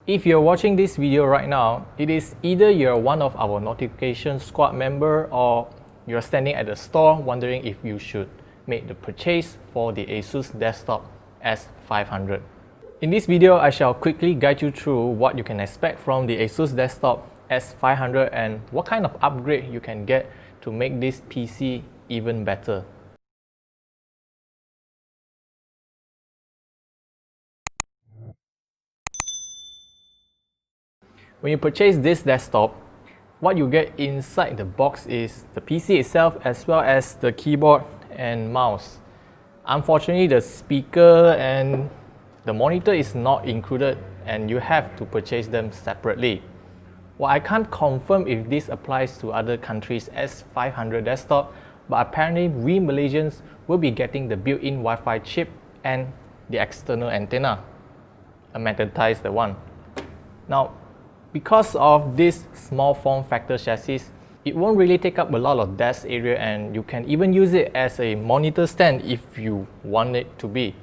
If you're watching this video right now, it is either you're one of our notification squad member or you're standing at the store wondering if you should make the purchase for the ASUS Desktop S500. In this video, I shall quickly guide you through what you can expect from the ASUS Desktop S500 and what kind of upgrade you can get to make this PC even better. When you purchase this desktop, what you get inside the box is the PC itself as well as the keyboard and mouse. Unfortunately, the speaker and the monitor is not included and you have to purchase them separately. Well, I can't confirm if this applies to other countries' S500 desktop, but apparently we Malaysians will be getting the built-in Wi-Fi chip and the external antenna, a magnetized one. Now, because of this small form factor chassis, it won't really take up a lot of desk area and you can even use it as a monitor stand if you want it to be.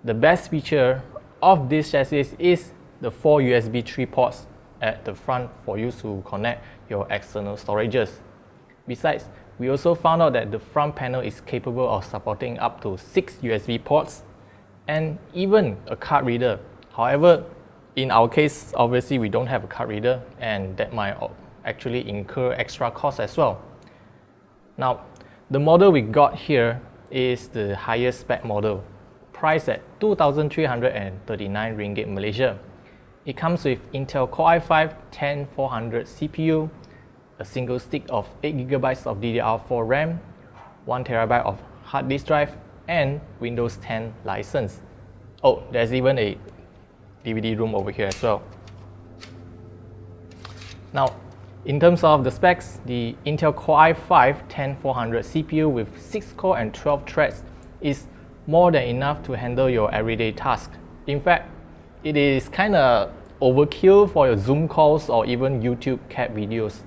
The best feature of this chassis is the 4 USB 3 ports at the front for you to connect your external storages. Besides, we also found out that the front panel is capable of supporting up to 6 USB ports and even a card reader. However, in our case, obviously we don't have a card reader and that might actually incur extra costs as well. Now, the model we got here is the highest spec model, priced at 2,339 ringgit Malaysia. It comes with Intel Core i5-10400 CPU, a single stick of 8GB of DDR4 RAM, 1TB of hard disk drive, and Windows 10 license. Oh, there's even a DVD room over here as well. Now, in terms of the specs, the Intel Core i5-10400 CPU with 6 core and 12 threads is more than enough to handle your everyday tasks. In fact, it is kinda overkill for your Zoom calls or even YouTube cat videos.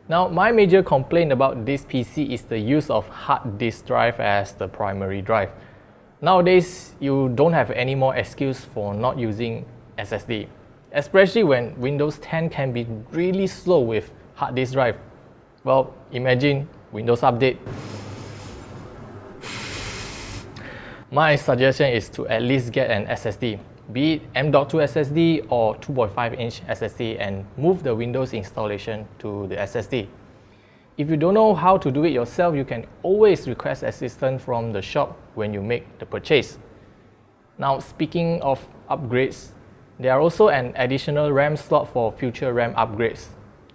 Now, my major complaint about this PC is the use of hard disk drive as the primary drive. Nowadays, you don't have any more excuse for not using SSD, especially when Windows 10 can be really slow with hard disk drive. Well, imagine Windows Update. My suggestion is to at least get an SSD, be it M.2 SSD or 2.5-inch SSD, and move the Windows installation to the SSD. If you don't know how to do it yourself, you can always request assistance from the shop when you make the purchase. Now, speaking of upgrades, there are also an additional RAM slot for future RAM upgrades.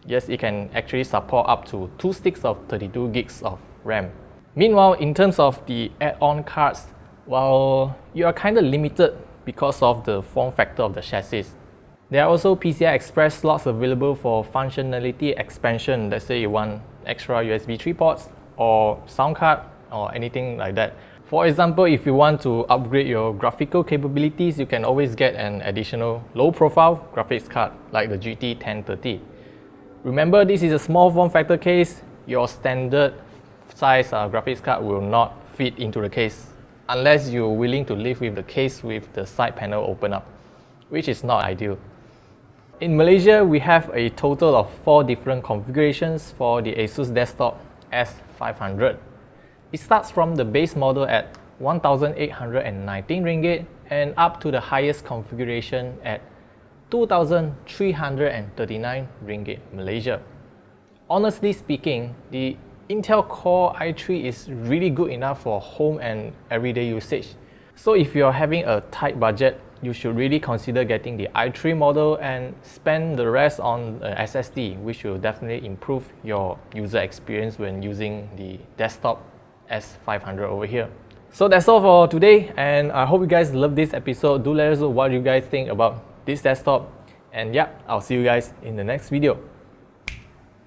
Yes, it can actually support up to 2 sticks of 32 gigs of RAM. Meanwhile, in terms of the add-on cards, well, you are kind of limited because of the form factor of the chassis. There are also Pci Express Slots available for functionality expansion. Let's say you want extra USB 3 ports or sound card or anything like that. For example, if you want to upgrade your graphical capabilities, you can always get an additional low-profile graphics card like the GT 1030. Remember, this is a small form factor case. Your standard size graphics card will not fit into the case unless you're willing to live with the case with the side panel open up, which is not ideal. In Malaysia, we have a total of 4 different configurations for the ASUS Desktop S500. It starts from the base model at 1,819 ringgit and up to the highest configuration at 2,339 ringgit Malaysia. Honestly speaking, the Intel Core i3 is really good enough for home and everyday usage. So if you're having a tight budget, you should really consider getting the i3 model and spend the rest on an SSD, which will definitely improve your user experience when using the desktop S500 over here. So that's all for today, and I hope you guys love this episode. Do let us know what you guys think about this desktop, and yeah, I'll see you guys in the next video.